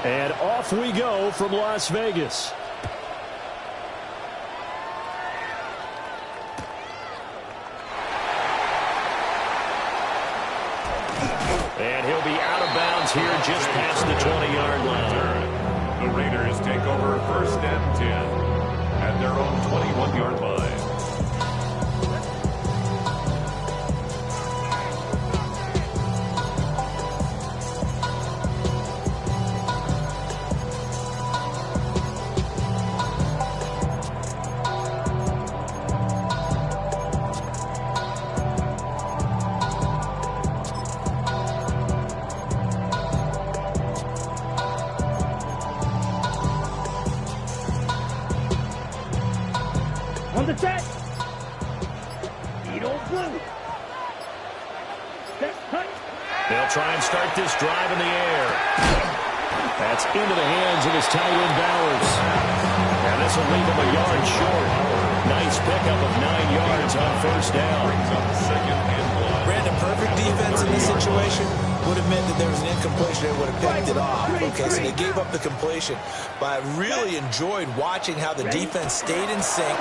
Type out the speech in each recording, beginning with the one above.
And off we go from Las Vegas. And he'll be out of bounds here just past the 20-yard line. The Raiders take over 1st and 10 at their own 21-yard line. They'll try and start this drive in the air. That's into the hands of his tight end, Bowers. And this will leave him a yard short. Nice pickup of 9 yards on 1st down. Brandon, perfect defense in this situation would have meant that there was an incompletion. They would have picked it off. Okay, so they gave up the completion. But I really enjoyed watching how the defense stayed in sync,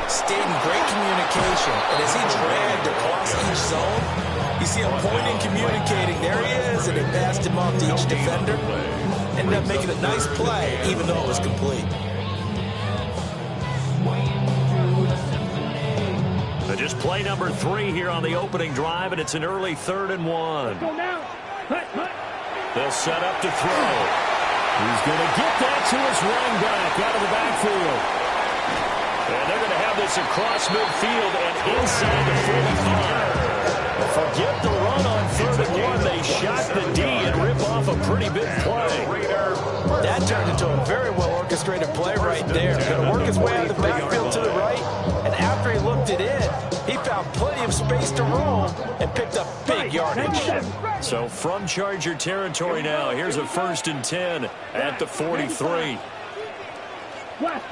stayed in great communication. And as he dragged across each zone, you see him pointing, communicating. There he is, and they passed him off to each defender. Ended up making a nice play, even though it was complete. So just play number 3 here on the opening drive, and it's an early 3rd and 1. They'll set up to throw. He's going to get that to his running back out of the backfield. And they're going to have this across midfield and inside the 45. Forget the run on 3rd and 1. They shot the D and rip off a pretty big play. That turned into a very well-orchestrated play right there. Going to work his way out of the backfield to the right. And after he looked it in, he found plenty of space to roam and picked up big yardage. So from Charger territory now, here's a 1st and 10 at the 43. Back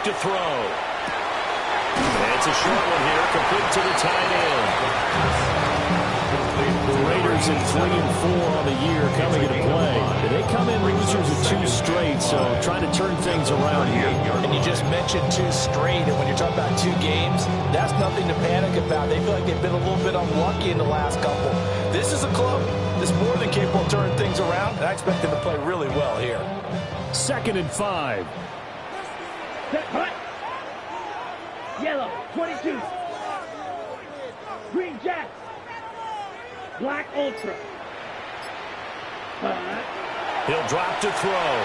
to throw. It's a short one here, complete to the tight end. The Raiders in 3 and 4 on the year coming into play. They come in losers of 2 straight, so trying to turn things around here. And you just mentioned 2 straight, and when you're talking about 2 games, that's nothing to panic about. They feel like they've been a little bit unlucky in the last couple. This is a club that's more than capable of turning things around, and I expect them to play really well here. 2nd and 5. Yellow, 22. Green Jack. Black Ultra. He'll drop to throw.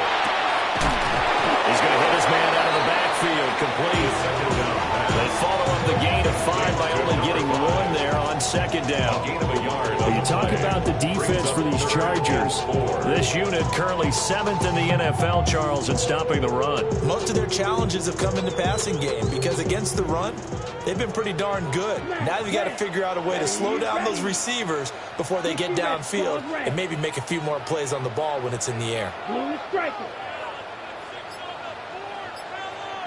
He's going to hit his man out of the backfield. Complete. They follow up the gain of 5 by only getting 1 there on 2nd down. You talk about the defense for these Chargers. This unit currently 7th in the NFL, Charles, in stopping the run. Most of their challenges have come in the passing game because against the run, they've been pretty darn good. Now you've got to figure out a way to slow down those receivers before they get downfield and maybe make a few more plays on the ball when it's in the air. Blue striker.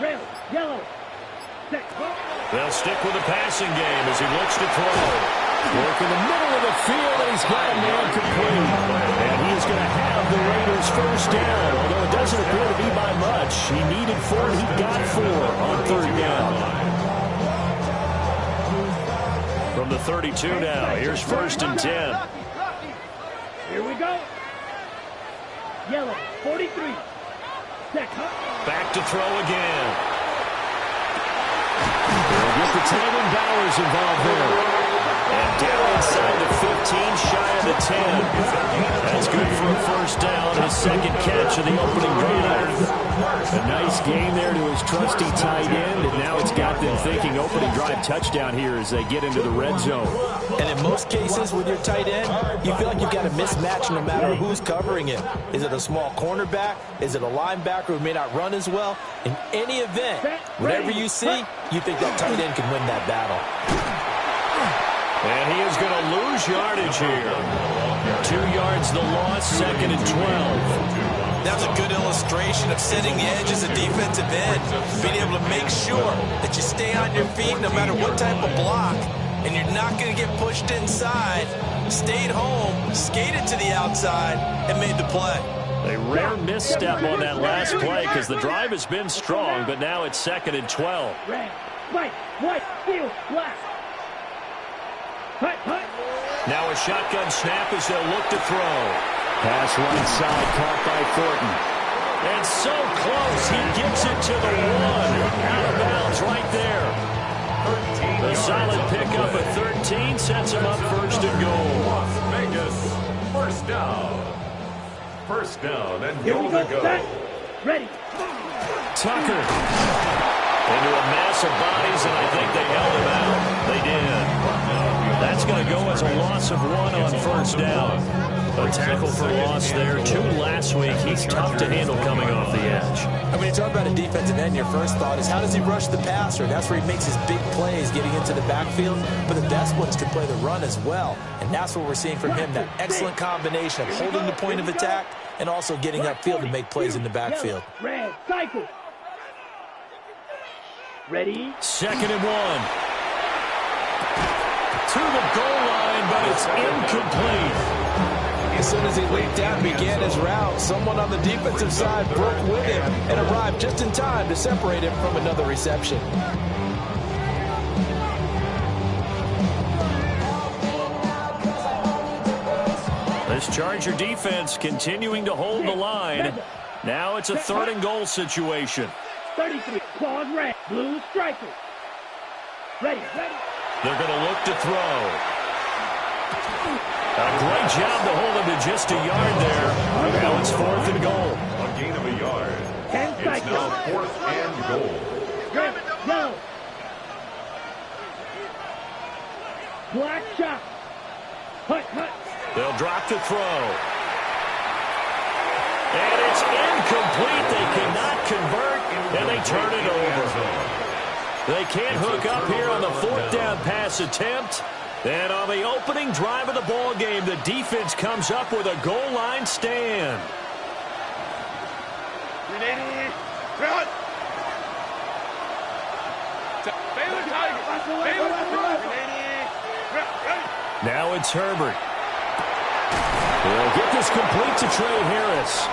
Red, yellow. They'll stick with the passing game as he looks to throw. Work in the middle of the field, and he's got a man complete. And he is going to have the Raiders' 1st down, although it doesn't appear to be by much. He needed 4, he got 4 on 3rd down. From the 32 now, here's 1st and 10. Here we go. Yellow, 43. Back to throw again. They'll get the tight end Bowers involved there. And down inside the 15, shy of the 10. That's good for a 1st down, his 2nd catch of the opening drive. A nice game there to his trusty tight end, and now it's got them thinking opening drive touchdown here as they get into the red zone. And in most cases with your tight end, you feel like you've got a mismatch no matter who's covering him. Is it a small cornerback? Is it a linebacker who may not run as well? In any event, whatever you see, you think that tight end can win that battle. And he is going to lose yardage here. 2 yards the loss, 2nd and 12. That was a good illustration of setting the edge as a defensive end. Being able to make sure that you stay on your feet no matter what type of block. and you're not going to get pushed inside. Stayed home, skated to the outside, and made the play. A rare misstep on that last play because the drive has been strong, but now it's 2nd and 12. Red, white, field, black. Hut. Now a shotgun snap as they'll look to throw. Pass right side, caught by Thornton. And so close, he gets it to the 1. Out of bounds right there. A solid pickup of 13 sets him up 1st and goal. Las Vegas, first down. First down and Here we goal go, to go. set, ready. Tucker into a mass of bodies, and I think they held him out. They did. That's going to go as a loss of 1 on 1st down. A tackle for loss there. 2 last week. He's tough to handle coming off the edge. And when you talk about a defensive end, your first thought is how does he rush the passer? That's where he makes his big plays getting into the backfield. But the best ones can play the run as well. And that's what we're seeing from him, that excellent combination of holding the point of attack and also getting upfield to make plays in the backfield. Red, cycle. Ready. 2nd and 1. To the goal line, but it's incomplete. As soon as he leaped out and began his route, someone on the defensive side broke with him and arrived just in time to separate him from another reception. This Charger defense continuing to hold the line. Now it's a 3rd and goal situation. 33, claws red, blue striker. Ready. They're going to look to throw. A great job to hold him to just a yard there. Now it's 4th and goal. A gain of a yard. 10 It's seconds. now 4th and goal. Red, yellow. Black shot. Hut. They'll drop to throw. And it's incomplete. They cannot convert, and they turn it over. They can't hook up here on the 4th down pass attempt. And on the opening drive of the ball game, the defense comes up with a goal line stand. Now it's Herbert. He'll get this complete to Trey Harris.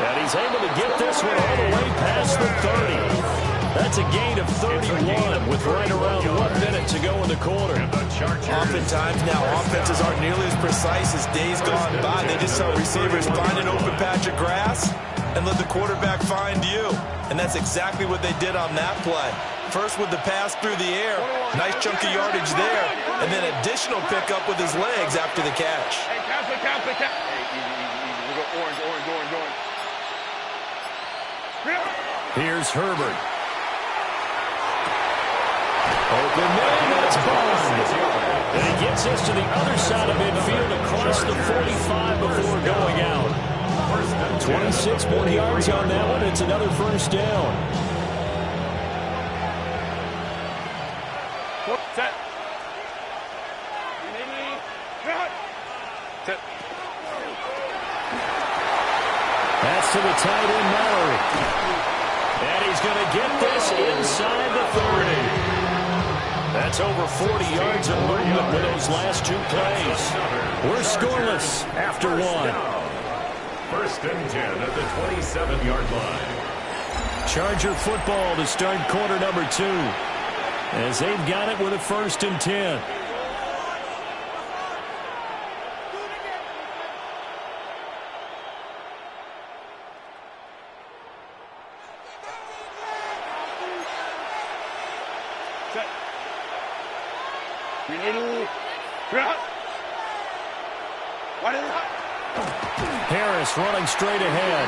And he's able to get this one all the way past the 30. That's a gain of 31 with right around 1 minute to go in the quarter. Oftentimes now, offenses aren't nearly as precise as days gone by. They just saw receivers find an open patch of grass and let the quarterback find you. And that's exactly what they did on that play. First with the pass through the air, nice chunk of yardage there, and then additional pickup with his legs after the catch. Hey, count. Hey, easy. We go orange. Here's Herbert. Open man, that's Bond. And he gets us to the other side of midfield across the 45 before going out. 26 more yards on that one. It's another 1st down. Set. Set. Pass to the tight end, Mallory. And he's going to get this inside the 30. That's over 40 yards of movement with those last 2 plays. We're scoreless after 1. 1st and 10 at the 27-yard line. Charger football to start quarter number 2. As they've got it with a 1st and 10. Harris running straight ahead.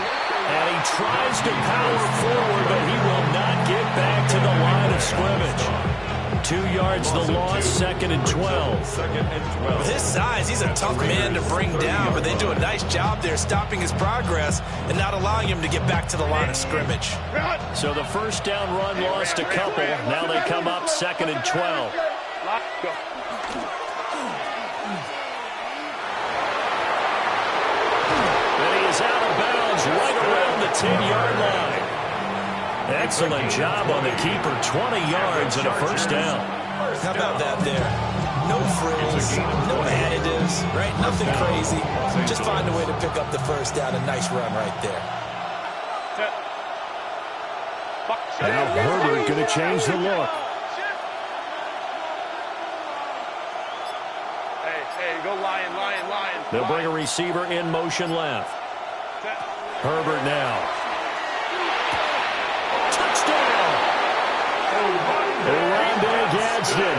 And he tries to power forward, but he will not get back to the line of scrimmage. 2 yards the loss, 2nd and 12. With his size, he's a tough man to bring down, but they do a nice job there stopping his progress and not allowing him to get back to the line of scrimmage. So the 1st down run lost a couple. Now they come up 2nd and 12. And he is out of bounds right around the 10-yard line. Excellent job on the keeper. 20 yards and a 1st down. How about that there? No frills, no additives, right? Nothing crazy. Just find a way to pick up the first down. A nice run right there. Now Herbert going to change the look. Hey, go Lion. They'll bring a receiver in motion left. Herbert now. Touchdown! Oronde Gadsden,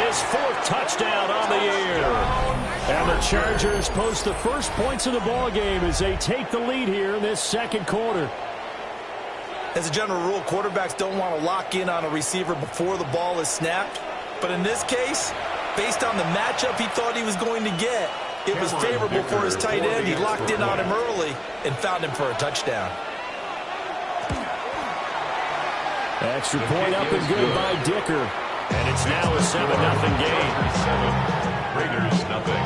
his 4th touchdown on the year. And the Chargers post the first points of the ball game as they take the lead here in this second quarter. As a general rule, quarterbacks don't want to lock in on a receiver before the ball is snapped. But in this case, based on the matchup he thought he was going to get, it was favorable for his tight end. He locked in on him early and found him for a touchdown. Extra point up and good by Dicker. And it's now a 7-0 game. 7, Raiders nothing.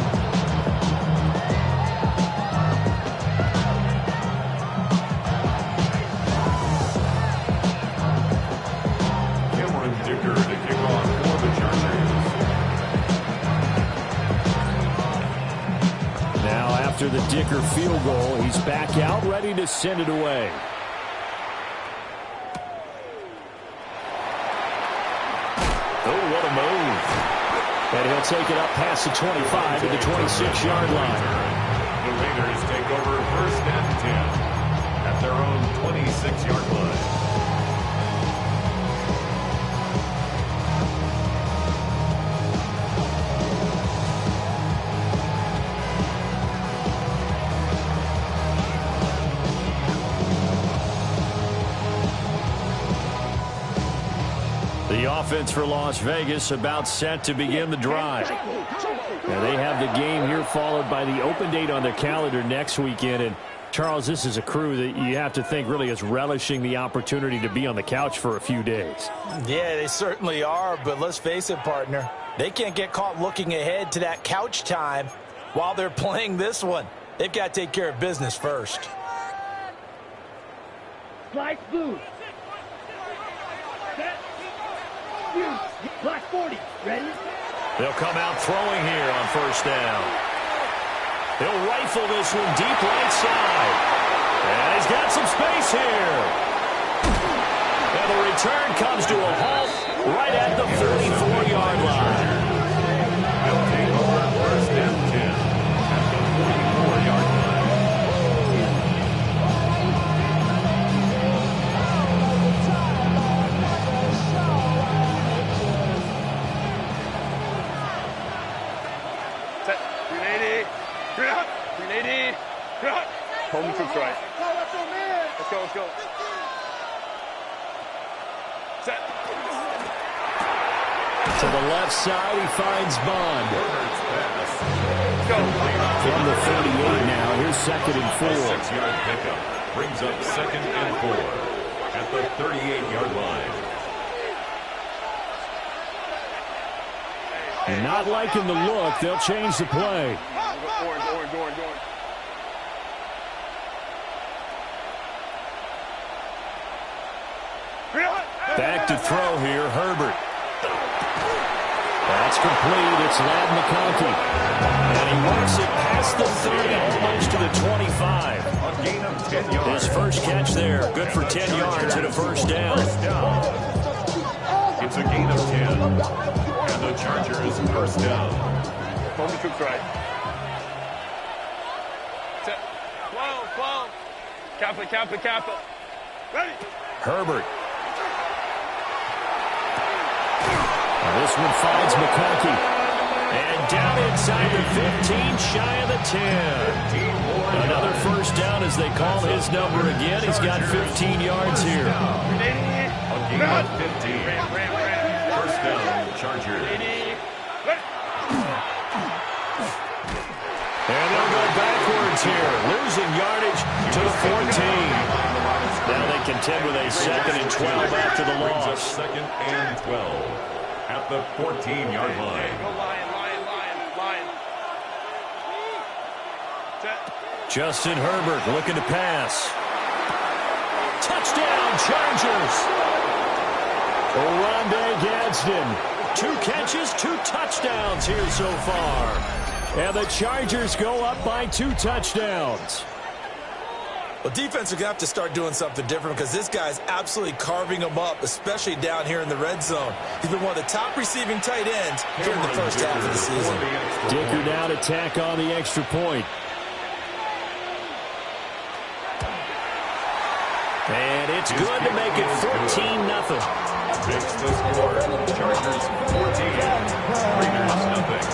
Cameron Dicker to kick off for the Chargers. Now after the Dicker field goal, he's back out ready to send it away. And he'll take it up past the 25 to the 26-yard line. The Raiders take over 1st and 10 at their own 26-yard line. The offense for Las Vegas about set to begin the drive. Now they have the game here followed by the open date on their calendar next weekend. And Charles, this is a crew that you have to think really is relishing the opportunity to be on the couch for a few days. Yeah, they certainly are. But let's face it, partner, they can't get caught looking ahead to that couch time while they're playing this one. They've got to take care of business first. Slice blue. Set. Black 40. Ready? They'll come out throwing here on 1st down. He'll rifle this one deep right side. And he's got some space here. And the return comes to a halt right at the 44-yard line. They'll take over 1st and 10 at the 44-yard line. Home troops right. Let's go. Set. To the left side, he finds Bond. Let's go. From the 38 now, here's 2nd and 4. 6-yard pickup brings up 2nd and 4 at the 38-yard line. Not liking the look, they'll change the play. Orange. Back to throw here, Herbert. That's complete. It's Ladd McConkey. And he works it past the 30, almost to the 25. A gain of 10 yards. His first catch there, good for 10 yards and a 1st down. It's a gain of 10. And the Chargers 1st down. Home troops right. Set. 12. Kappa. Ready. Herbert. This one finds McConkey. And down inside the 15, shy of the 10. Another 1st down as they call his number again. He's got 15 yards here. A gain of 15. Ram. 1st down, Chargers. And they'll go backwards here, losing yardage to the 14. Now they contend with a 2nd and 12 after the loss. 2nd and 12 at the 14-yard line. Go Lion. Set. Justin Herbert looking to pass. Touchdown, Chargers. Oronde Gadsden 2 catches, 2 touchdowns here so far. And the Chargers go up by 2 touchdowns. Well, defense are going to have to start doing something different because this guy's absolutely carving them up, especially down here in the red zone. He's been one of the top receiving tight ends here in the first half of the season. Dicker now to tack on the extra point. And it's good to make it 14-0. Makes the score. Chargers 14, Raiders nothing.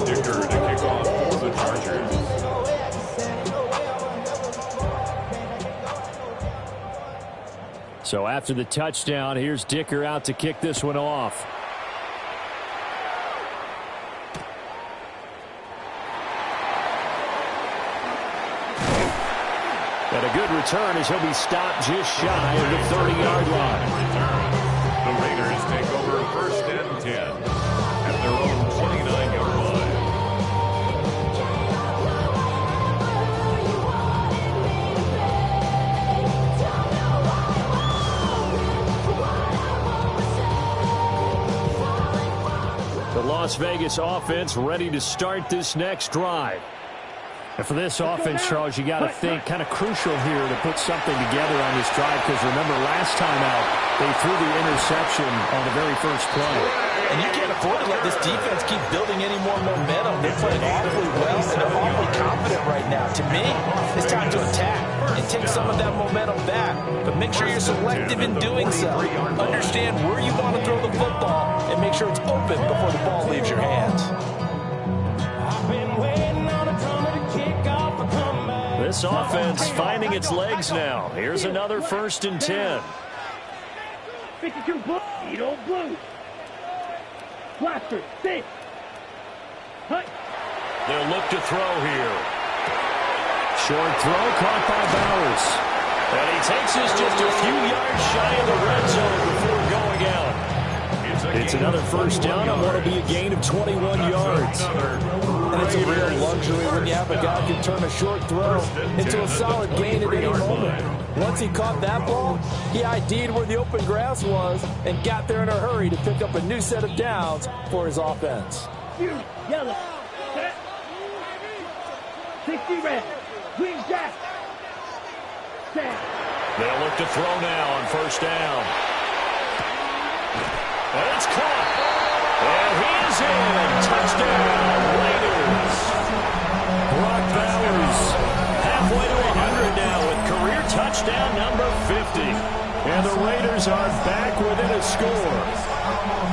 Dicker to kick off for the Chargers. So after the touchdown, here's Dicker out to kick this one off. And a good return as he'll be stopped just shy of the 30-yard line. The Raiders take over 1st and 10 at their own 29-yard line. The Las Vegas offense ready to start this next drive. And for this offense, Charles, you got to think kind of crucial here to put something together on this drive because remember last time out, they threw the interception on the very first play. And you can't afford to let this defense keep building any more momentum. They're playing awfully well, and they're awfully confident right now. To me, it's time to attack and take some of that momentum back. But make sure you're selective in doing so. Understand where you want to throw the football and make sure it's open before the ball leaves your hands. This offense finding its legs now. Here's another 1st and 10. 52 blue. Eat old blue. Blaster. 6. Hut. They'll look to throw here. Short throw caught by Bowers. And he takes us just a few yards shy of the red zone before going out. It's another 1st down on what will be a gain of 21 yards. And it's a real luxury when you have a guy who can turn a short throw into a solid gain at any moment. Once he caught that ball, he ID'd where the open grass was and got there in a hurry to pick up a new set of downs for his offense. Yellow. Set. 60 red. Green jack. Set. They'll look to throw now on 1st down. And it's caught. And he is in. Touchdown, Raiders. Brock Bowers halfway to 100 now with career touchdown number 50. And the Raiders are back within a score.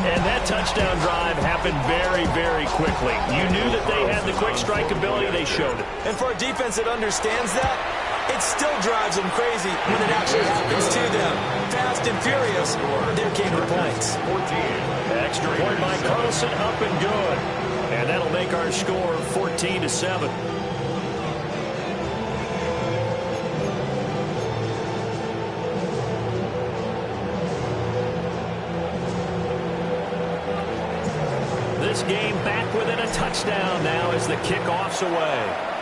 And that touchdown drive happened very, very quickly. You knew that they had the quick strike ability. They showed it. And for a defense that understands that, it still drives them crazy when it actually happens to them. Fast and furious, they're gaining points. Extra point by Carlson, up and good. And that'll make our score 14-7. This game back within a touchdown now as the kickoff's away.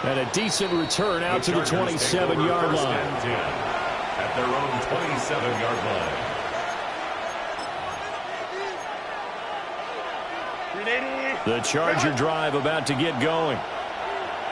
And a decent return out to the 27-yard line. At their own 27-yard line. The Charger drive about to get going.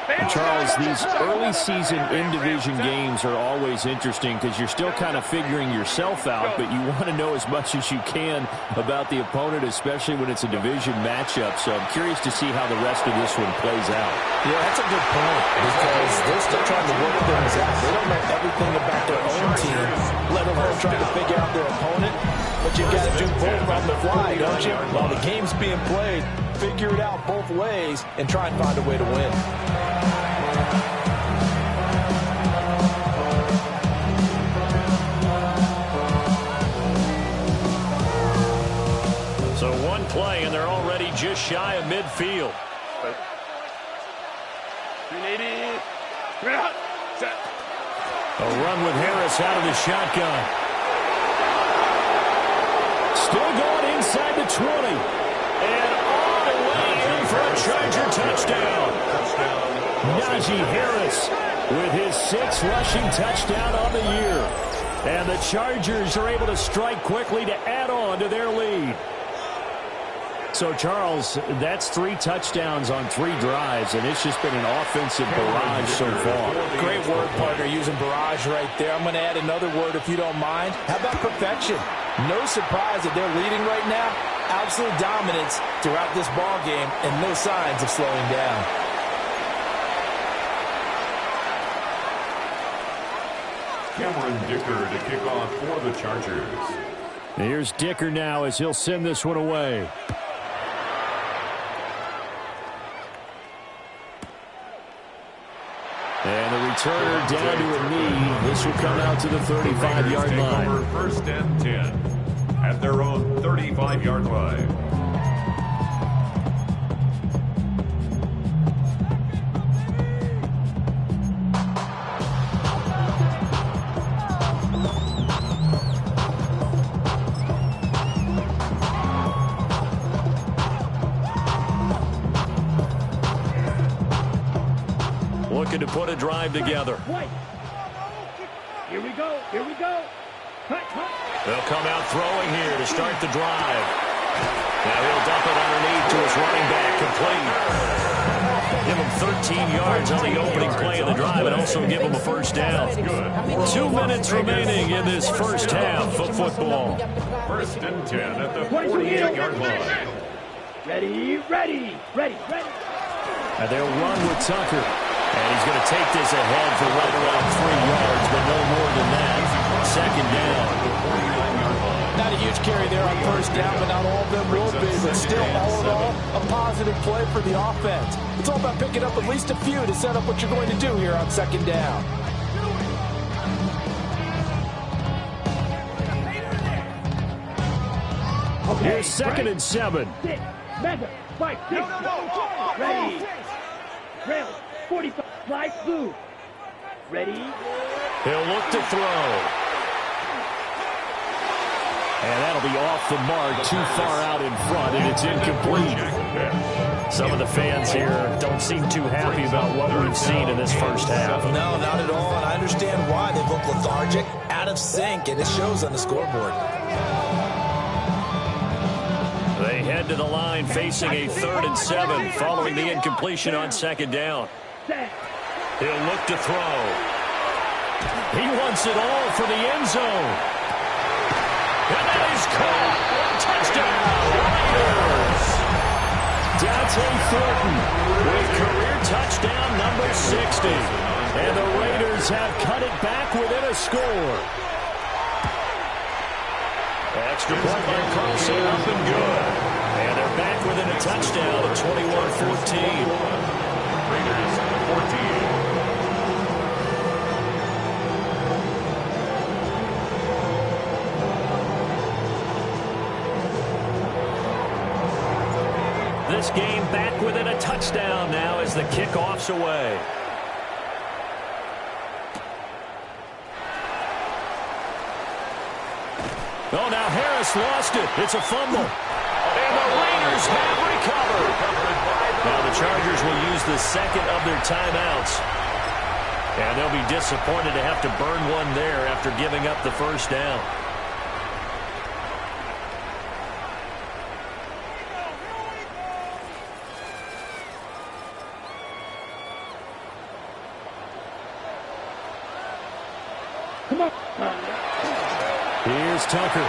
And Charles, these early season in-division games are always interesting because you're still kind of figuring yourself out, but you want to know as much as you can about the opponent, especially when it's a division matchup. So I'm curious to see how the rest of this one plays out. Yeah, that's a good point because they're still trying to work things out. They don't know everything about their own team, let alone trying to figure out their opponent. But But you've got to do both on the fly, don't you? While the game's being played, figure it out both ways and try and find a way to win. So one play, and they're already just shy of midfield. 380. Set. A run with Harris out of the shotgun. Still going inside the 20. And all the way in for a Charger touchdown. Najee Harris with his 6th rushing touchdown on the year. And the Chargers are able to strike quickly to add on to their lead. So, Charles, that's 3 touchdowns on 3 drives, and it's just been an offensive barrage so far. Great word, partner, using barrage right there. I'm going to add another word if you don't mind. How about perfection? No surprise that they're leading right now. Absolute dominance throughout this ball game and no signs of slowing down. Cameron Dicker to kick off for the Chargers. Here's Dicker now as he'll send this one away. And the returner down to a knee. This will come out to the 35-yard line. Over 1st and 10 at their own 35-yard line. Looking to put a drive together. Here we go. Here we go. They'll come out throwing here to start the drive. Now he'll dump it underneath to his running back, complete. Give him 13 yards on the opening play of the drive and also give him a first down. 2 minutes remaining in this first half of football. 1st and 10 at the 48-yard line. Ready. And they'll run with Tucker. And he's going to take this ahead for right around 3 yards, but no more than that. 2nd down. Not a huge carry there on 1st down, but not all of them will be. But still, all in all, a positive play for the offense. It's all about picking up at least a few to set up what you're going to do here on 2nd down. Okay, Here's 2nd and 7. 6, 7, 5, 6. Ready. Rail. 45. Slide through. Ready. He'll look to throw. And that'll be off the mark, too far out in front, and it's incomplete. Some of the fans here don't seem too happy about what we've seen in this first half. No, not at all, and I understand why. They look lethargic, out of sync, and it shows on the scoreboard. They head to the line facing a 3rd and 7 following the incompletion on 2nd down. He'll look to throw. He wants it all for the end zone. And that is caught. Touchdown, Raiders. Dante Thornton with career touchdown number 60. And the Raiders have cut it back within a score. Extra point by Carlson, up and good. And they're back within a touchdown at 21-14. Raiders 14. This game back within a touchdown now as the kickoff's away. Oh, now Harris lost it. It's a fumble. And the Raiders have recovered. Now the Chargers will use the 2nd of their timeouts. And they'll be disappointed to have to burn one there after giving up the first down. Come on. Here's Tucker.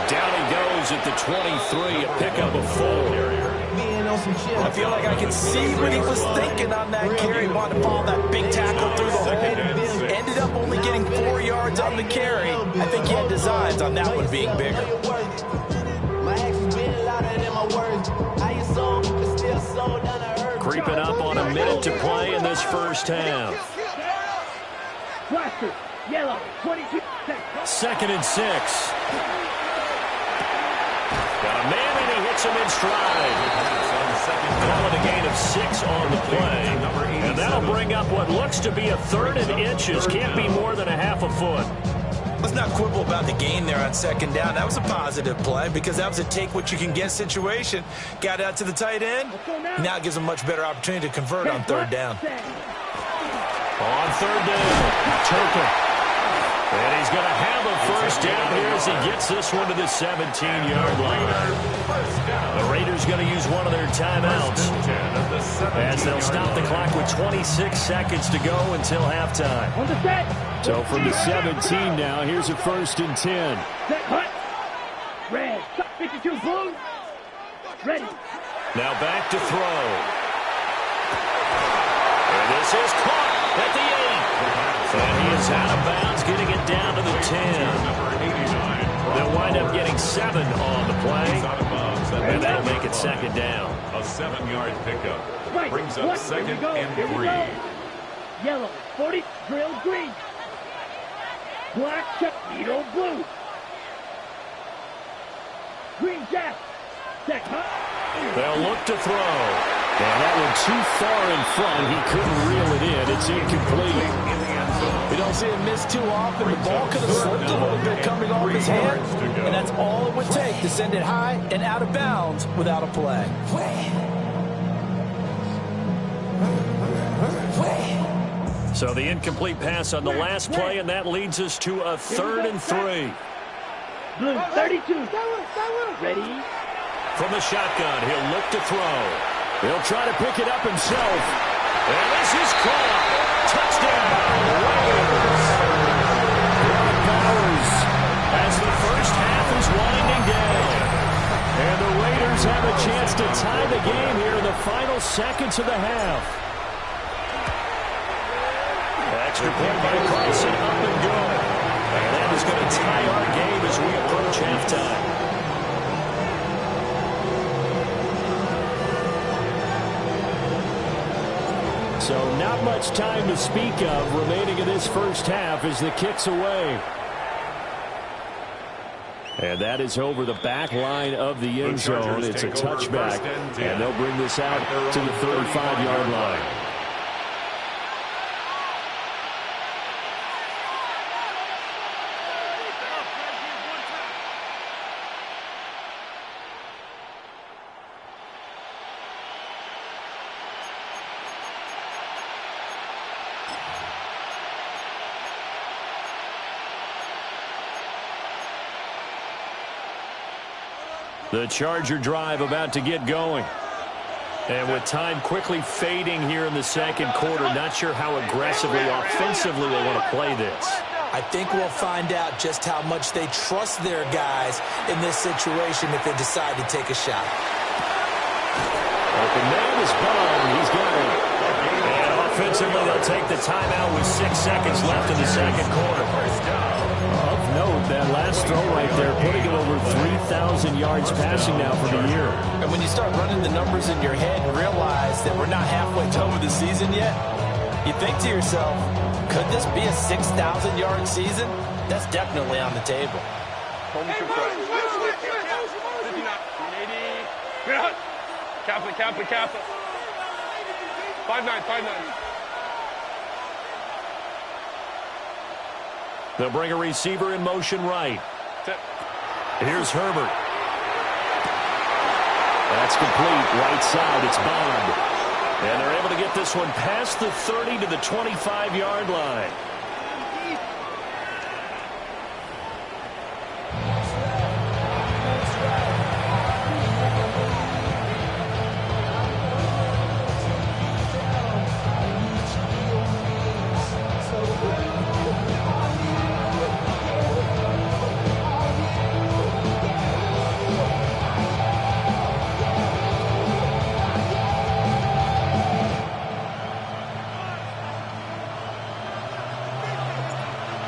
Down he goes at the 23, a pickup of 4. I feel like I can see what he was thinking on that carry. Wanted to follow that big tackle through the hole. Ended up only getting 4 yards yards on the carry. I think he had designs on that one being bigger. Creeping up on a minute to play in this first half. Blaster, yellow, 22. 2nd and 6. Got a man and he hits him in stride. Calling a gain of 6 on the play. And that'll bring up what looks to be a 3rd and inches. Can't be more than a half a foot. Let's not quibble about the gain there on 2nd down. That was a positive play because that was a take-what-you-can-get situation. Got out to the tight end. Now it gives him a much better opportunity to convert on 3rd down. On 3rd down, Turpin. And he's going to have a first down here as he gets this one to the 17-yard line. The Raiders going to use one of their timeouts as they'll stop the clock with 26 seconds to go until halftime. So from the 17 now, here's a 1st and 10. Set, hut. Red, 52 blue. Ready. Now back to throw. And this is caught at the 8. And he is out of bounds, getting it down to the 10. They'll wind up getting 7 on the play. And that'll make it 2nd down. A 7-yard pickup. Right. Brings up 2nd and 3. Yellow, 40, drill green. Black, needle blue. Green jack. Check, huh? They'll look to throw. And that one too far in front. He couldn't reel it in. It's incomplete. We don't see him miss too often. The ball could have slipped a little bit coming off his hand, and that's all it would take to send it high and out of bounds without a play. So the incomplete pass on the last play, and that leads us to a 3rd and 3. Blue, 32. Ready. From the shotgun, he'll look to throw. He'll try to pick it up himself. And this is caught. Touchdown, Raiders. Brock Bowers as the first half is winding down. And the Raiders have a chance to tie the game here in the final seconds of the half. Extra point by Carson, up and go. And that is going to tie our game as we approach halftime. So not much time to speak of remaining in this first half as the kick's away. And that is over the back line of the end zone. It's a touchback, and they'll bring this out to the 35-yard line. The Charger drive about to get going. And with time quickly fading here in the second quarter, not sure how aggressively, offensively they want to play this. I think we'll find out just how much they trust their guys in this situation if they decide to take a shot. Open man is Bond. He's got it. And offensively, they'll take the timeout with 6 seconds left in the second quarter. Of note, that last throw right there, putting it over 3,000 yards passing now for the year. And when you start running the numbers in your head and realize that we're not halfway done with the season yet, you think to yourself, could this be a 6,000-yard season? That's definitely on the table. Kappa. 5'9". They'll bring a receiver in motion right. Here's Herbert. That's complete. Right side, it's Bond. And they're able to get this one past the 30 to the 25-yard line.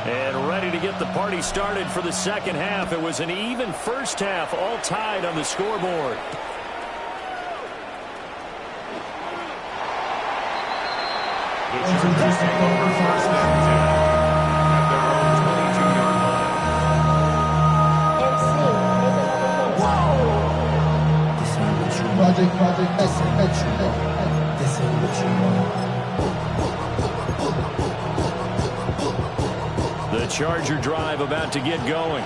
And ready to get the party started for the second half. It was an even first half, all tied on the scoreboard. The Chargers take over first and 10 at their own 22-yard line. Project Extra. This ain't what you want. The Charger drive about to get going.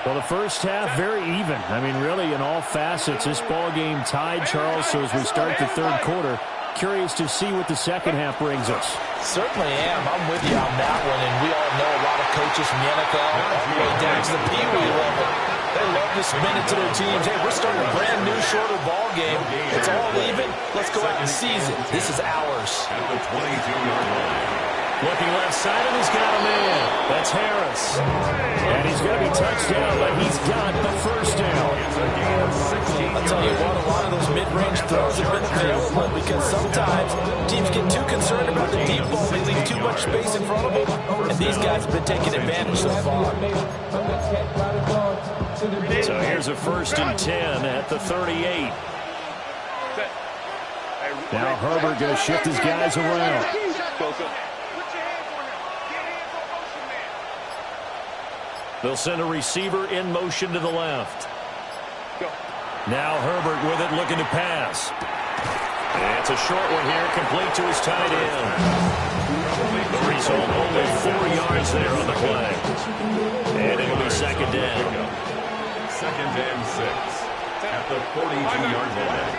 Well, the first half, very even. I mean, really, in all facets, this ball game tied, Charles. So as we start the third quarter, curious to see what the second half brings us. Certainly am. I'm with you on that one. And we all know a lot of coaches from the NFL all the way down to the Pee Wee level. They love to spin it to their teams. Hey, we're starting a brand new, shorter ball game. It's all even. Let's go out and seize it. This is ours. At the 22-yard line. Looking left side, and he's got a man. That's Harris. And he's going to be touched down, but he's got the first down. I'll tell you what, a lot of those mid-range throws have been available because sometimes teams get too concerned about the deep ball. They leave too much space in front of them, and these guys have been taking advantage so far. So here's a 1st and 10 at the 38. Now Herbert going to shift his guys around. They'll send a receiver in motion to the left. Now Herbert with it, looking to pass. It's a short one here, complete to his tight end. The result, only 4 yards there on the play. And it'll be second down. 2nd and 6 at the 42-yard line.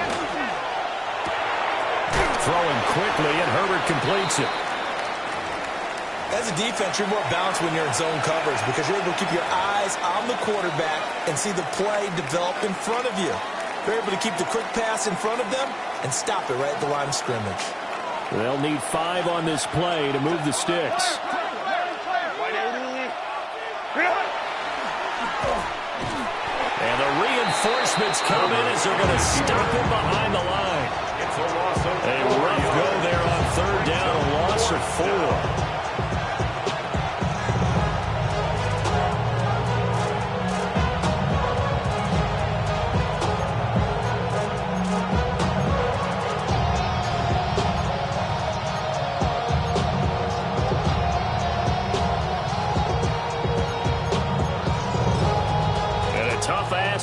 Throwing quickly, and Herbert completes it. As a defense, you're more balanced when you're in zone coverage because you're able to keep your eyes on the quarterback and see the play develop in front of you. You're able to keep the quick pass in front of them and stop it right at the line of scrimmage. They'll need 5 on this play to move the sticks. And the reinforcements come in as they're going to stop him behind the line. It's a loss of 4. A rough go there on 3rd down, a loss of 4.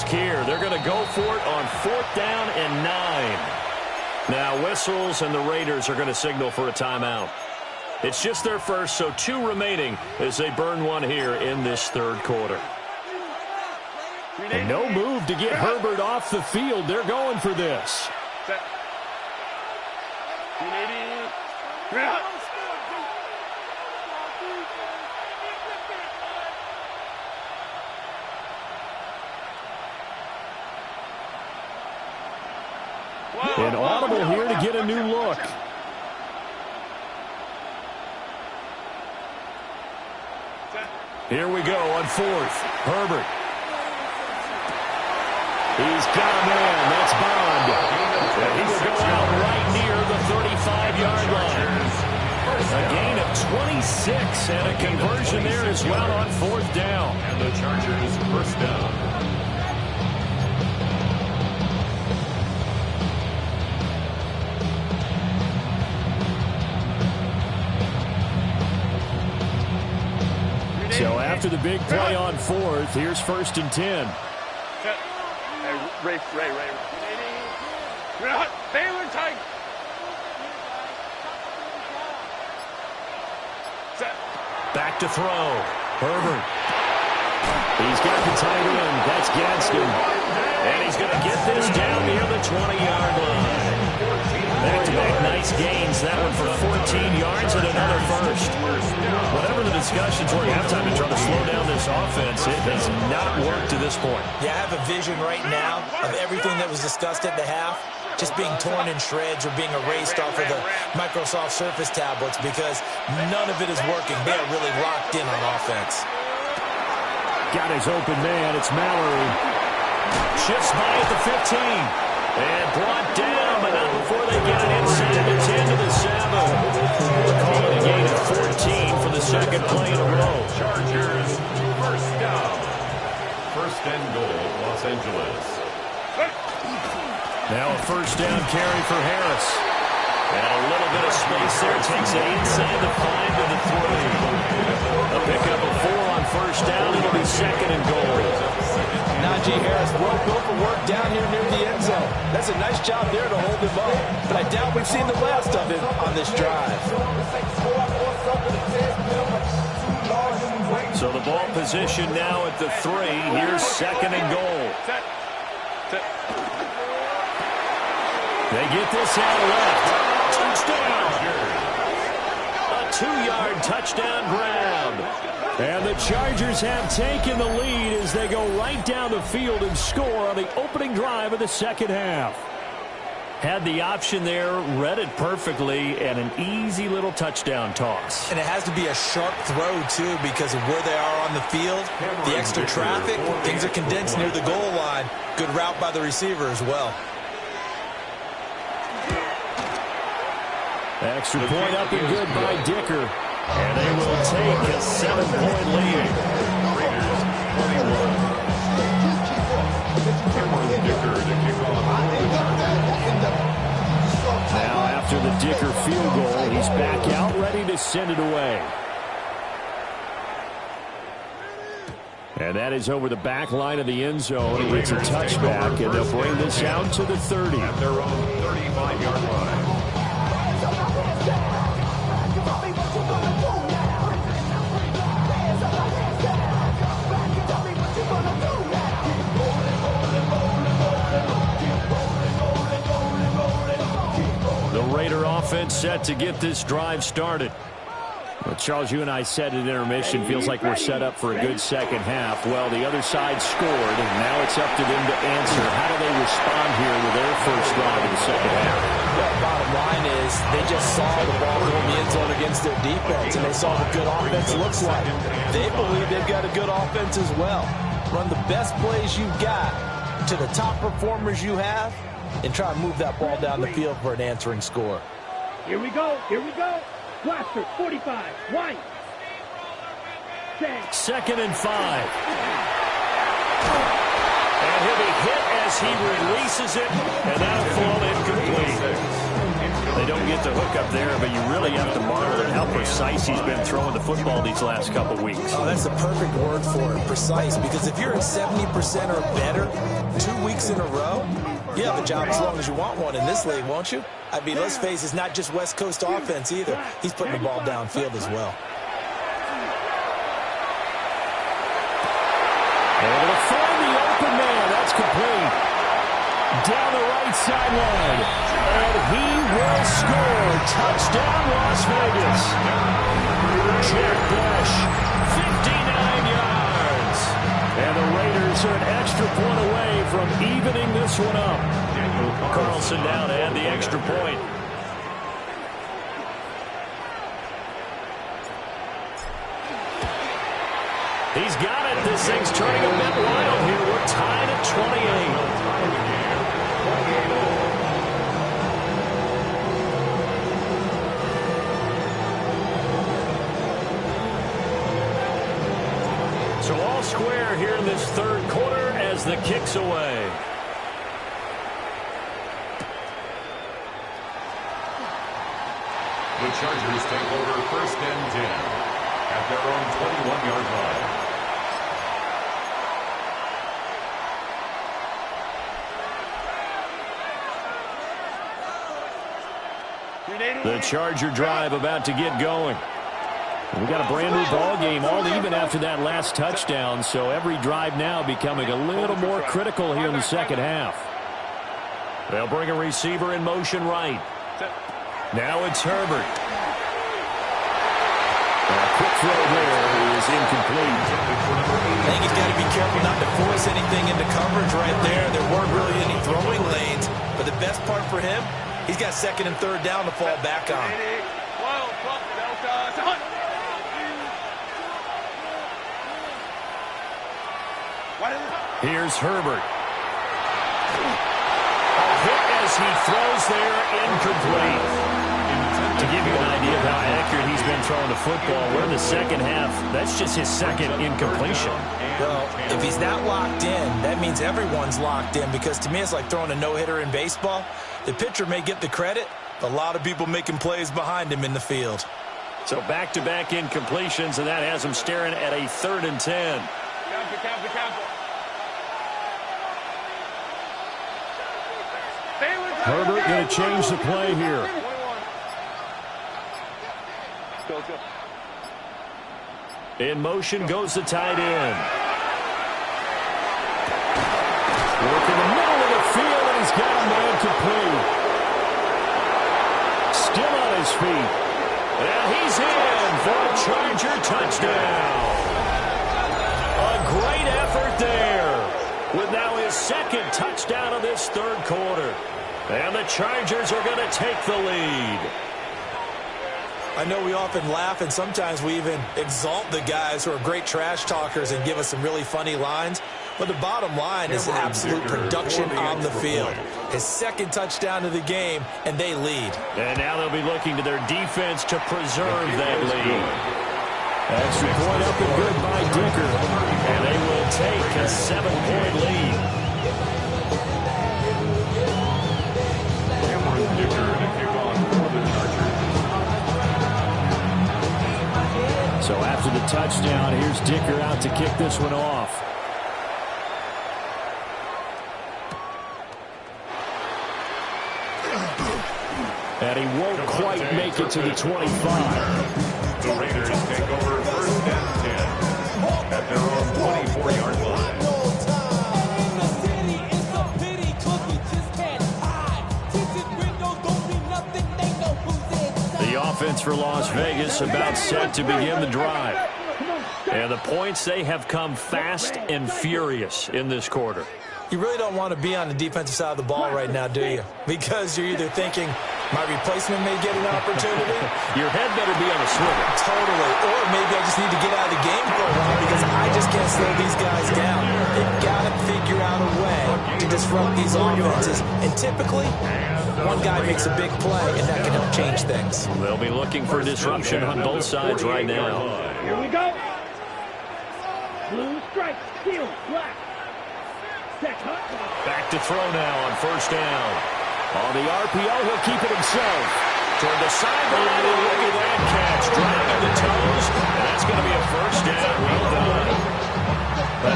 Here, they're going to go for it on 4th down and 9. Now whistles, and the Raiders are going to signal for a timeout. It's just their first, so 2 remaining as they burn one here in this third quarter. And no move to get Herbert off the field. They're going for this. An audible here to get a new look. Here we go on 4th. Herbert. He's got a man. That's Bond. And he will go out right near the 35-yard line. A gain of 26 and a conversion there as well on 4th down. And the Chargers first down. So after the big play on 4th, here's 1st and 10. Ray. Baylor tight. Back to throw. Herbert. He's got the tight end. That's Gadsden. And he's going to get this down near the 20-yard line. Back-to-back nice gains. That one for 14 yards and another first. Whatever the discussions were at halftime to try to slow down this offense, it has not worked to this point. Yeah, I have a vision right now of everything that was discussed at the half just being torn in shreds or being erased off of the Microsoft Surface tablets because none of it is working. They are really locked in on offense. Got his open man. It's Mallory. Shifts by at the 15. And brought down, but not before they get it inside the 10 to the 7. We're calling a gain of 14 for the second play in a row. First and goal, Los Angeles. Now a first down carry for Harris. And a little bit of space there. Takes it inside the 5 to the 3. A pickup of 4 on first down. It'll be second and goal. Najee Harris, well built for work down here near the end zone. That's a nice job there to hold him up. But I doubt we've seen the last of him on this drive. So the ball position now at the 3. Here's second and goal. They get this out left. Touchdown! A 2-yard touchdown grab. And the Chargers have taken the lead as they go right down the field and score on the opening drive of the second half. Had the option there, read it perfectly, and an easy little touchdown toss. And it has to be a sharp throw, too, because of where they are on the field. The extra traffic, things are condensed near the goal line. Good route by the receiver as well. Extra point up and good by Dicker. And they will take a 7-point lead. Raiders 21. Cameron Dicker to kick off. Now after the Dicker field goal, he's back out ready to send it away. And that is over the back line of the end zone. It's a touchback, and they'll bring this out to the 30. At their own 35-yard line. The Raider offense set to get this drive started. Well, Charles, you and I said at intermission, feels like we're set up for a good second half. Well, the other side scored, and now it's up to them to answer. How do they respond here with their first drive in the second half? Well, bottom line is they just saw the ball go in the end zone against their defense, and they saw what good offense looks like. They believe they've got a good offense as well. Run the best plays you've got to the top performers you have, and try and move that ball down the field for an answering score. Here we go. Here we go. Blaster, 45, White. 10. Second and 5. And he'll be hit as he releases it, and that'll fall incomplete. They don't get the hook up there, but you really have to marvel at how precise he's been throwing the football these last couple weeks. Oh, that's the perfect word for it, precise, because if you're at 70% or better 2 weeks in a row, you have a job as long as you want one in this league, won't you? I mean, let's face it, it's not just West Coast offense either. He's putting the ball downfield as well. Able to find the open man. That's complete. Down the right sideline. And he will score. Touchdown, Las Vegas. Jack Bush, 59 yards. And the Raiders are an extra point away from evening this one up. Carlson now to add the extra point. He's got it. This thing's turning a bit wild here. We're tied at 28. So all square here in this third quarter as the kick's away. The Chargers take over first and 10 at their own 21-yard line. The Charger drive about to get going. We got a brand new ball game, all even after that last touchdown, so every drive now becoming a little more critical here in the second half. They'll bring a receiver in motion right. Now it's Herbert. A quick throw there is incomplete. I think he's got to be careful not to force anything into coverage right there. There weren't really any throwing lanes, but the best part for him, he's got second and third down to fall back on. Here's Herbert. A hit as he throws there, incomplete. To give you an idea of how accurate he's been throwing the football. We're in the second half. That's just his second incompletion. Well, if he's not locked in, that means everyone's locked in, because to me it's like throwing a no-hitter in baseball. The pitcher may get the credit, but a lot of people making plays behind him in the field. So back-to-back incompletions, and that has him staring at a 3rd and 10. Herbert going to change the play here. In motion goes the tight end. Work in the middle of the field, and he's got a man complete. Still on his feet. And he's in for a Charger touchdown. A great effort there, with now his second touchdown of this 3rd quarter. And the Chargers are going to take the lead. I know we often laugh, and sometimes we even exalt the guys who are great trash talkers and give us some really funny lines. But the bottom line is absolute production on the field. His second touchdown of the game, and they lead. And now they'll be looking to their defense to preserve that lead. Extra point up and good by Dicker. And they will take a 7-point lead. So after the touchdown, here's Dicker out to kick this one off. And he won't quite make it to the 25. The Raiders take over 1st and 10 at their own 24-yard line. The offense for Las Vegas about set to begin the drive. And the points, they have come fast and furious in this quarter. You really don't want to be on the defensive side of the ball right now, do you? Because you're either thinking, my replacement may get an opportunity. Your head better be on a swivel. Totally. Or maybe I just need to get out of the game for a while because I just can't slow these guys down. They've got to figure out a way to disrupt these offenses. And typically, one guy makes a big play, and that can help change things. They'll be looking for disruption on both sides right now. Here we go. Blue stripe, steel, black. Back to throw now on 1st down. On the RPO, he'll keep it himself. Toward the sideline, and look at that catch. Driving the toes, and that's going to be a 1st down. Well done.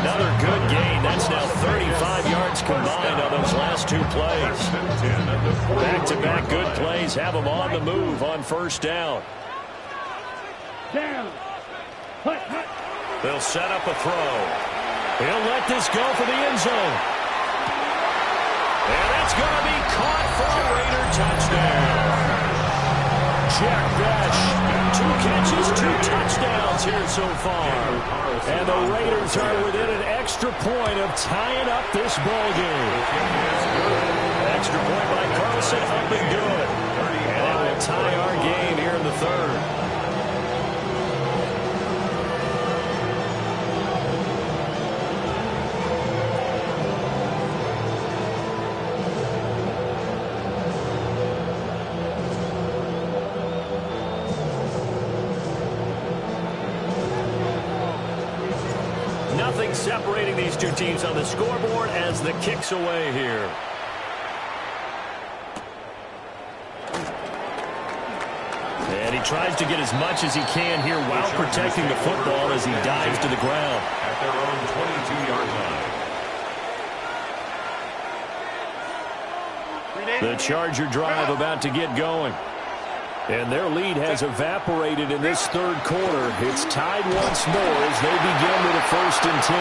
Another good gain. That's now 35 yards combined on those last 2 plays. Back-to-back good plays have them on the move on 1st down. Down. Hut, hut. They'll set up a throw. He'll let this go for the end zone. And that's going to be caught for a Raider touchdown. Jack Bech, 2 catches, 2 touchdowns here so far. And the Raiders are within an extra point of tying up this ball game. Extra point by Carlson, up and good. And that will tie our game here in the 3rd. Nothing separating these 2 teams on the scoreboard as the kick's away here. And he tries to get as much as he can here while protecting the football as he dives to the ground. At their own 22-yard line. The Charger drive about to get going. And their lead has evaporated in this 3rd quarter. It's tied once more as they begin with a 1st and 10.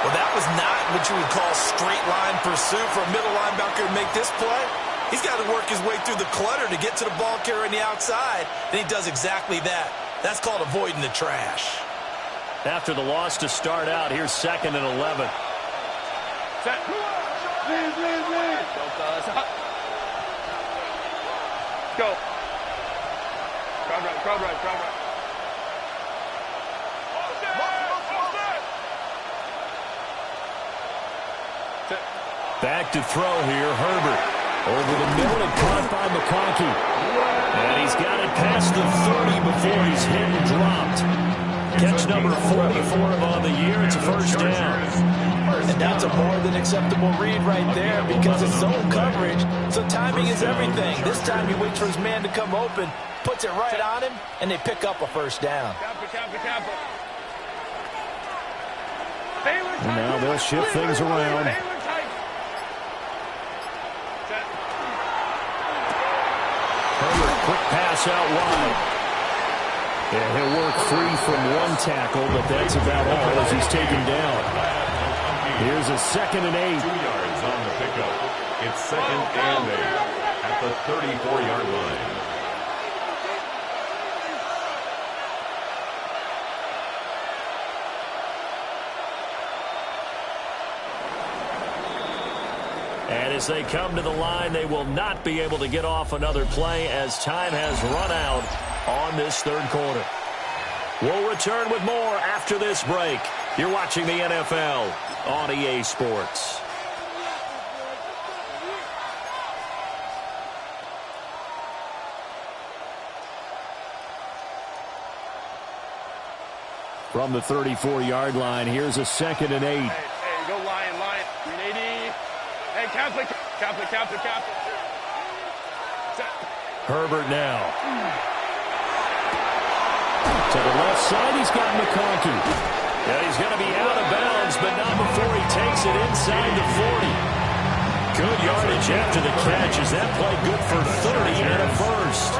Well, that was not what you would call straight-line pursuit for a middle linebacker to make this play. He's got to work his way through the clutter to get to the ball carrier on the outside, and he does exactly that. That's called avoiding the trash. After the loss to start out, here's 2nd and 11. Set. Go. Crowd right, crowd right, crowd right. Back to throw here, Herbert. Over the middle and caught by McConkey. And he's got it past Catch number 44 on the year. It's a first down. And that's a more than acceptable read right there because it's zone coverage, so timing is everything. This time he waits for his man to come open, puts it right on him, and they pick up a first down. And now they'll shift things around. Quick pass out wide. Yeah, he'll work free from one tackle, but that's about all as he's taken down. Here's a 2nd and 8. 2 yards on the pickup. It's 2nd and 8 at the 34-yard line. And as they come to the line, they will not be able to get off another play as time has run out on this third quarter. We'll return with more after this break. You're watching the NFL on EA Sports. From the 34-yard line, here's a 2nd and 8. Hey, go Lion. 380. Hey, Catholic. Herbert now. To the left side, he's got McConkey. Yeah, he's going to be out of bounds, but not before he takes it inside the 40. Good yardage after the catch. Is that play good for 30 and a first?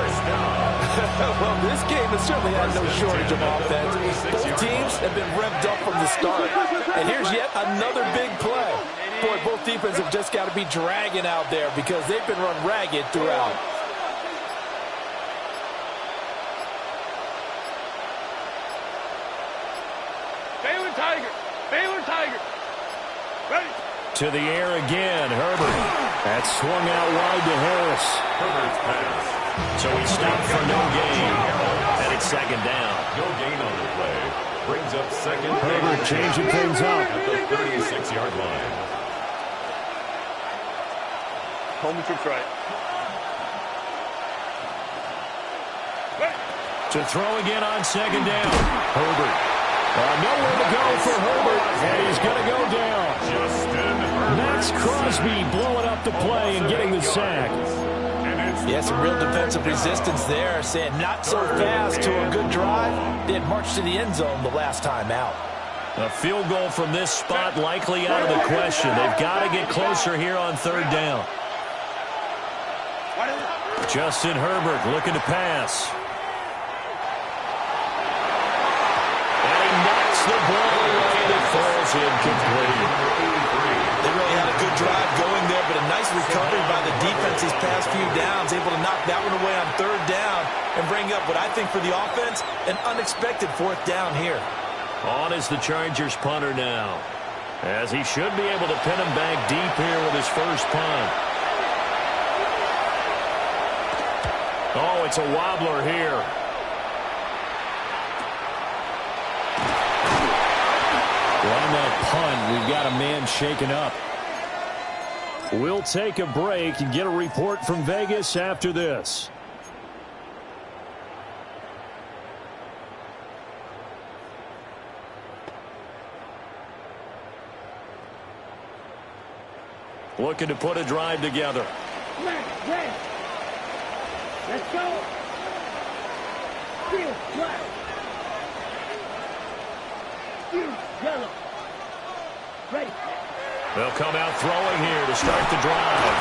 Well, this game has certainly had no shortage of offense. Both teams have been revved up from the start. And here's yet another big play. Boy, both defenses have just got to be dragging out there because they've been run ragged throughout. Baylor Tiger. Ready. To the air again, Herbert. That's swung out wide to Harris. Herbert's pass. So he stopped for no gain. And it's 2nd down. No gain on the play. Brings up 2nd. Herbert changing things up. At the 36-yard line. Home trips right. To throw again on 2nd down. Herbert. Nowhere to go for Herbert, and he's going to go down. Max Crosby blowing up the play and getting the sack. Yeah, some real defensive resistance there, saying not so fast to a good drive. They had marched to the end zone the last time out. A field goal from this spot likely out of the question. They've got to get closer here on 3rd down. Justin Herbert looking to pass. The ball away that falls incomplete. They really had a good drive going there, but a nice recovery by the defense these past few downs, able to knock that one away on 3rd down and bring up what I think for the offense, an unexpected 4th down here. On is the Chargers punter now, as he should be able to pin him back deep here with his first punt. Oh, it's a wobbler here. On that punt, we've got a man shaken up. We'll take a break and get a report from Vegas after this. Looking to put a drive together. Let's go. Field, black. Yellow. Ready. They'll come out throwing here to start the drive.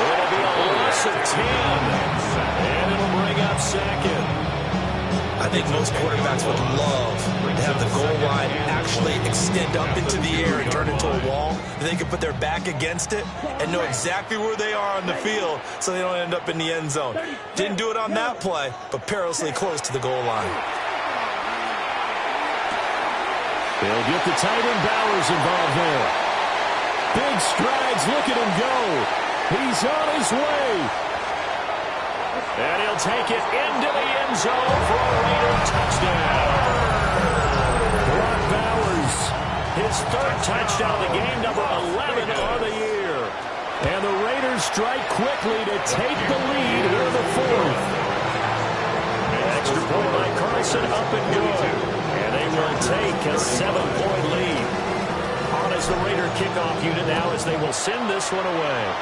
It'll be a loss of 10. And it'll bring up 2nd. I think most quarterbacks would love to have the goal line actually extend up into the air and turn into a wall. They can put their back against it and know exactly where they are on the field so they don't end up in the end zone. Didn't do it on that play, but perilously close to the goal line. They'll get the tight end Bowers involved there. Big strides, look at him go. He's on his way. And he'll take it into the end zone for a Raider touchdown. Brock Bowers, his 3rd touchdown of the game, number 11 on the year. And the Raiders strike quickly to take the lead here in the 4th. An extra point by Carlson, up and good. take a 7-point lead. On as the Raider kickoff unit now as they will send this one away.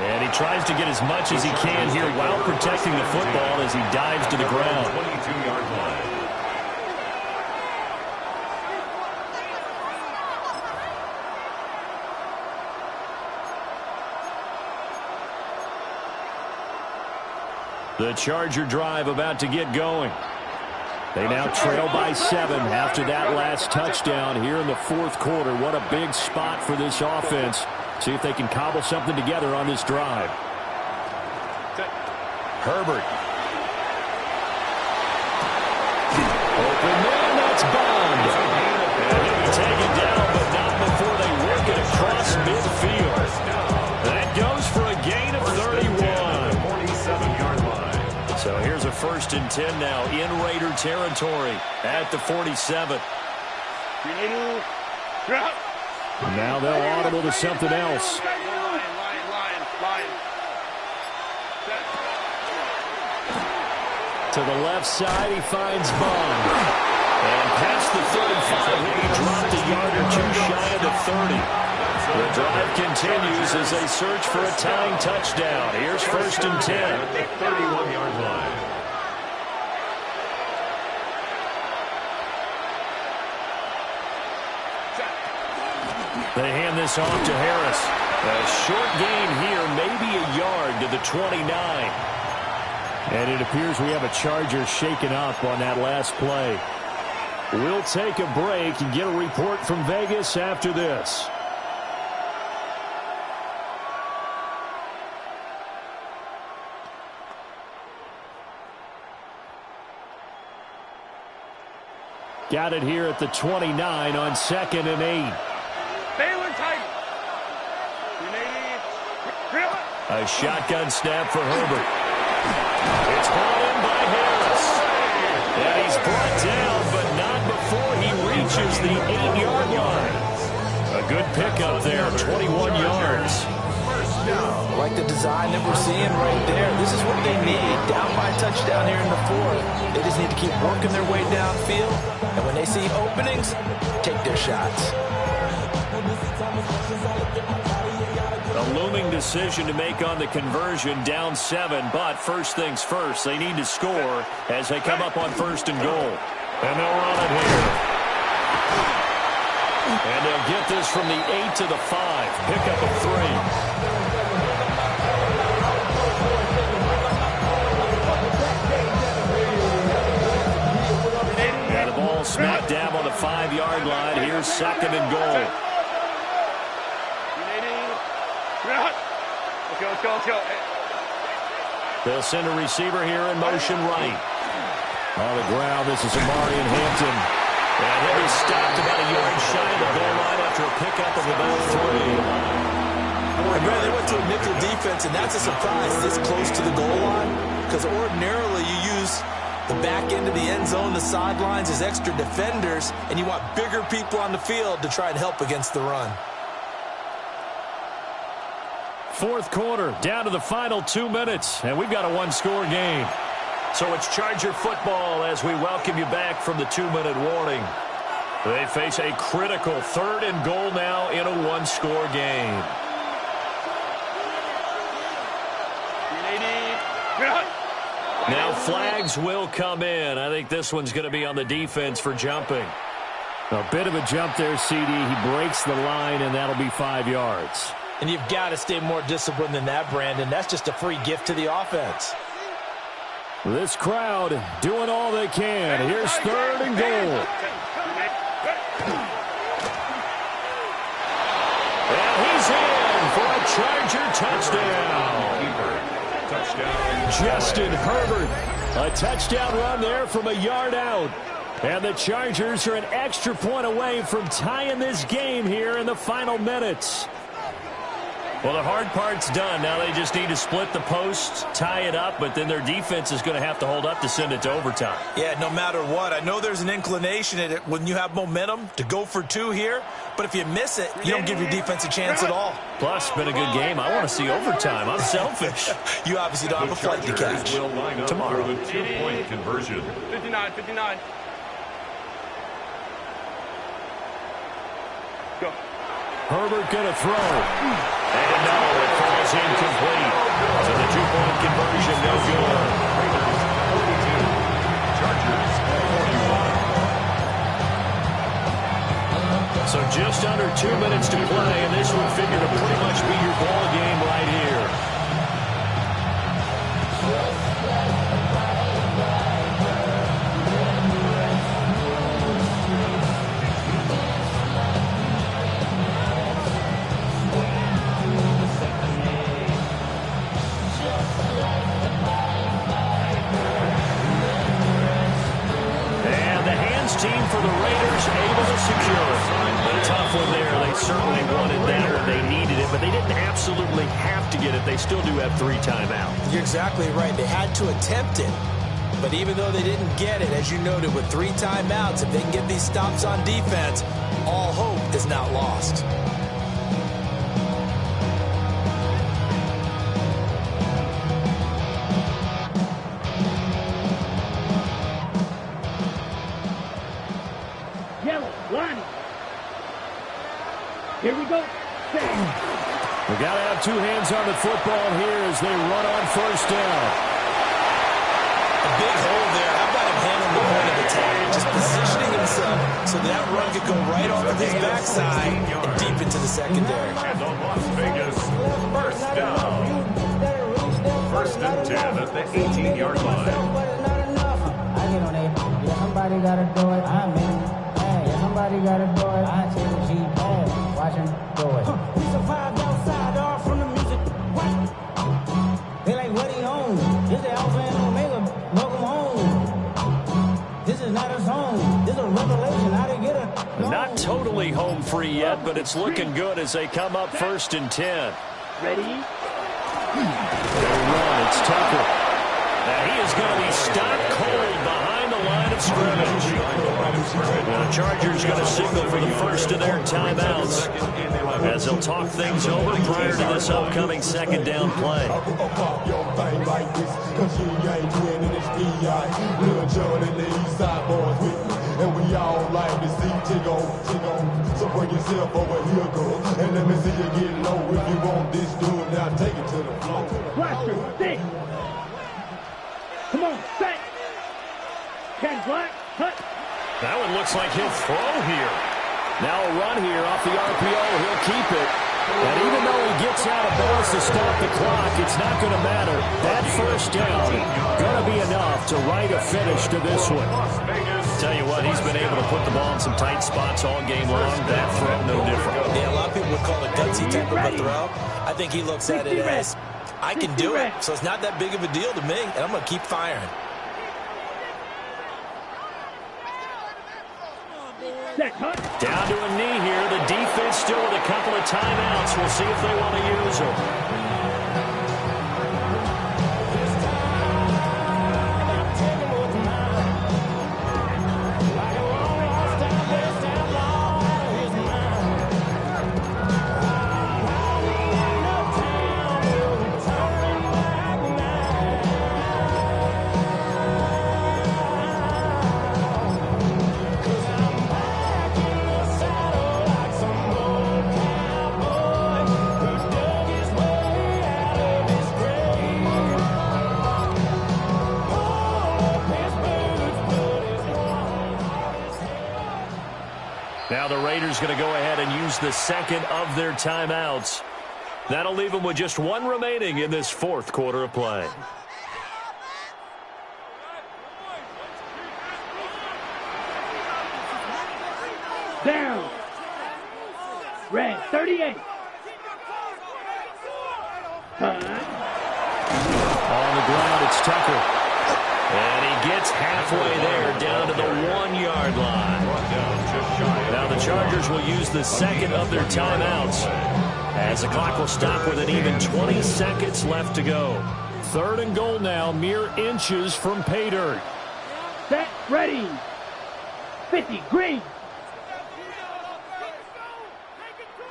And he tries to get as much as he can here while protecting the football as he dives to the ground. 22-yard line. The Charger drive about to get going. They now trail by 7 after that last touchdown here in the fourth quarter. What a big spot for this offense. See if they can cobble something together on this drive. Herbert. Open man, that's Bond. And he'll be taken down, but not before they work it across midfield. That goes for a gain of 31. 47-yard line. So here's a 1st and 10 now in Raider territory at the 47. Now they'll audible to something else. To the left side, he finds Bond. And past the 35, he dropped a yard or two shy of the 30. The drive continues as they search for a tying touchdown. Here's 1st and 10. 31-yard line. They hand this off to Harris. A short gain here, maybe a yard to the 29. And it appears we have a Charger shaken up on that last play. We'll take a break and get a report from Vegas after this. Got it here at the 29 on 2nd and 8. Baylor tight. A shotgun snap for Herbert. It's brought in by Harris. And he's brought down, but not before he reaches the 8-yard line. A good pickup there, 21 yards. I like the design that we're seeing right there. This is what they need. Down by a touchdown here in the 4th. They just need to keep working their way downfield. And when they see openings, take their shots. A looming decision to make on the conversion, down 7. But first things first, they need to score as they come up on 1st and goal. And they'll run it here. And they'll get this from the 8 to the 5. Pickup of 3. And the ball smack dab on the 5-yard line. Here's 2nd and goal. Let's go. They'll send a receiver here in motion right. On the ground, this is Amarian Hampton. And he'll be stopped about a yard shy of the goal line after a pickup of about 3. And Brad, they went to a nickel defense, and that's a surprise this close to the goal line. Because ordinarily you use the back end of the end zone, the sidelines as extra defenders, and you want bigger people on the field to try and help against the run. Fourth quarter, down to the final 2 minutes, and we've got a one-score game. So it's Charger football as we welcome you back from the 2-minute warning. They face a critical 3rd and goal now in a one-score game. Now flags will come in. I think this one's going to be on the defense for jumping. A bit of a jump there, CD. He breaks the line, and that'll be 5 yards. And you've got to stay more disciplined than that, Brandon. That's just a free gift to the offense. This crowd doing all they can. Here's 3rd and goal. And he's in for a Charger touchdown. Justin Herbert. A touchdown run there from a yard out. And the Chargers are an extra point away from tying this game here in the final minutes. Well, the hard part's done. Now they just need to split the post, tie it up, but then their defense is going to have to hold up to send it to overtime. Yeah, no matter what. I know there's an inclination in it when you have momentum to go for two here, but if you miss it, you don't give your defense a chance at all. Plus, been a good game. I want to see overtime. I'm selfish. You obviously don't have a flight to catch. Will line up Tomorrow. for the two-point conversion. 59, 59. Go. Herbert going to throw. And no, it falls incomplete. So the two-point conversion, no good. Chargers 41. So just under 2 minutes to play, and this would figure to pretty much be your ball game right here. Team for the Raiders able to secure it. A tough one there. They certainly wanted that or they needed it, but they didn't absolutely have to get it. They still do have 3 timeouts. You're exactly right. They had to attempt it. But even though they didn't get it, as you noted, with 3 timeouts, if they can get these stops on defense, all hope is not lost. Lonnie. Here we go. We got to have 2 hands on the football here as they run on first down. A big hole there. How about him handling the point of attack? Just positioning himself so that run could go right off of his backside and deep into the secondary. And on Las Vegas, first down. First and 10 at the 18-yard line. I get on it. Yeah, somebody got to do it. I'm in. Somebody gotta do it. I take a G pass. Watch him do it. We survived outside, all from the music. What? They like, what he on? This is Alpha and Omega. Welcome home. This is not his home. This is a revelation. How to get it? Not totally home free yet, but it's looking good as they come up first and 10. Ready? They run. It's Tucker. Now he is going to be stopped cold behind the line of scrimmage. Now the Chargers going to signal for the first of their timeouts as they'll talk things over prior to this upcoming second down play. And we all like to see Tigo. So bring yourself over here, girl. And let me see you get low. If you want this dude, now take it to the floor. Blaster, stick. Come on, set. Ken Black, cut. That one looks like he'll throw here. Now a run here off the RPO. He'll keep it. And even though he gets out of bounds to stop the clock, it's not going to matter. That first down going to be enough to write a finish to this one. Tell you what, he's been able to put the ball in some tight spots all game long. That throw, no different. Yeah, a lot of people would call it gutsy type of a throw. I think he looks at it as, I can do it. So it's not that big of a deal to me, and I'm going to keep firing. Down to a knee here. The defense still with a couple of timeouts. We'll see if they want to use them. Now the Raiders going to go ahead and use the second of their timeouts. That'll leave them with just 1 remaining in this 4th quarter of play. Down. Red, 38. On the ground, it's Tucker. And he gets halfway there, down to the 1-yard line. Now the Chargers will use the second of their timeouts As the clock will stop with an even 20 seconds left to go. 3rd and goal now, mere inches from pay dirt. Set, ready. 50, green.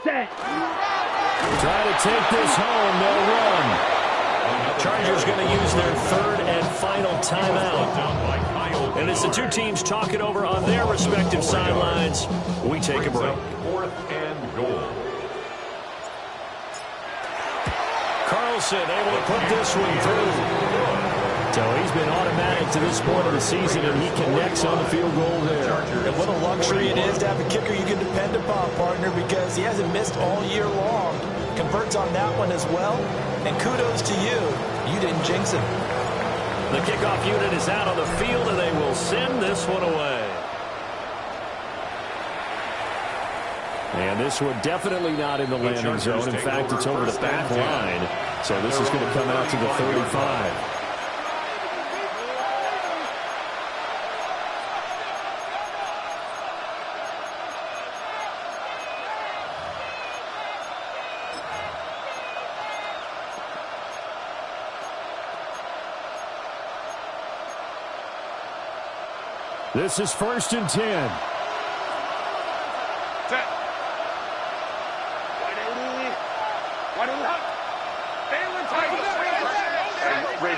Set. Try to take this home, they'll run. Chargers going to use their 3rd and final timeout. And it's the two teams talking over on their respective sidelines. We take a break. 4th and goal. Carlson able to put this one through. So he's been automatic to this point of the season, and he connects on the field goal there. And what a luxury it is to have a kicker you can depend upon, partner, because he hasn't missed all year long. Converts on that one as well. And kudos to you. You didn't jinx him. The kickoff unit is out on the field, and they will send this one away. And this one definitely not in the landing zone. In fact, it's over the back line. So this is going to come out to the 35. This is 1st and 10. Set. Wide left. Balin tight. Ray.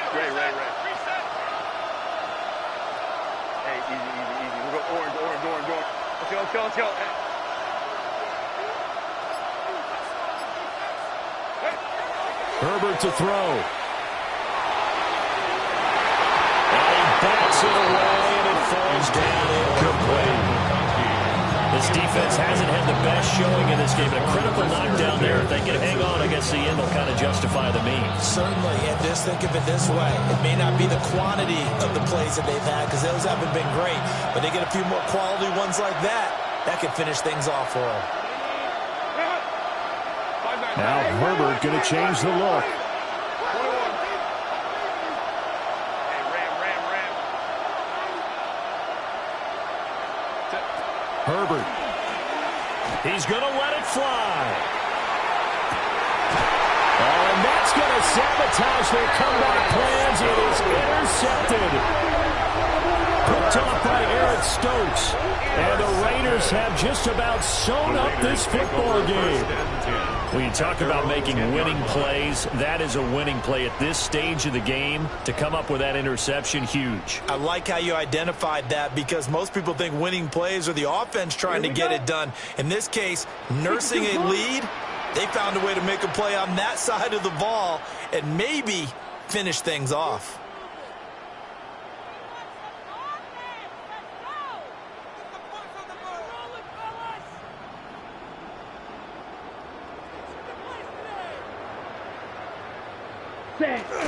Hey, easy. We'll go orange. Let's go. Herbert to throw. And he backs it away, and it falls down incomplete. This defense hasn't had the best showing in this game. A critical knockdown there. If they can hang on against the end, they'll kind of justify the means. Certainly, and just think of it this way. It may not be the quantity of the plays that they've had, because those haven't been great, but they get a few more quality ones like that. That can finish things off for them. Now Herbert going to change the look. Herbert. He's going to let it fly. Oh, and that's going to sabotage their comeback plans. It is intercepted. Picked off by Eric Stokes. And the Raiders have just about sewn up this football game. When you talk about making winning plays, that is a winning play at this stage of the game. To come up with that interception, huge. I like how you identified that, because most people think winning plays are the offense trying to get it done. In this case, nursing a lead, they found a way to make a play on that side of the ball and maybe finish things off.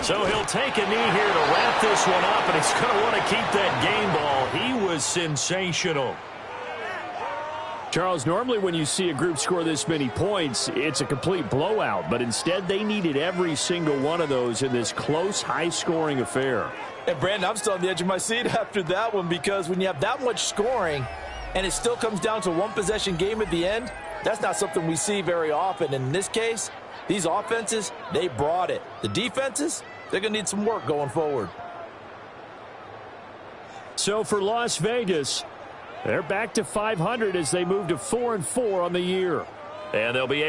So he'll take a knee here to wrap this one up, and he's going to want to keep that game ball. He was sensational. Charles, normally when you see a group score this many points, it's a complete blowout. But instead, they needed every single one of those in this close, high-scoring affair. And, Brandon, I'm still on the edge of my seat after that one, because when you have that much scoring and it still comes down to one-possession game at the end, that's not something we see very often. And in this case, these offenses, they brought it. The defenses, they're going to need some work going forward. So for Las Vegas, they're back to 500 as they move to 4-4 on the year. And they'll be able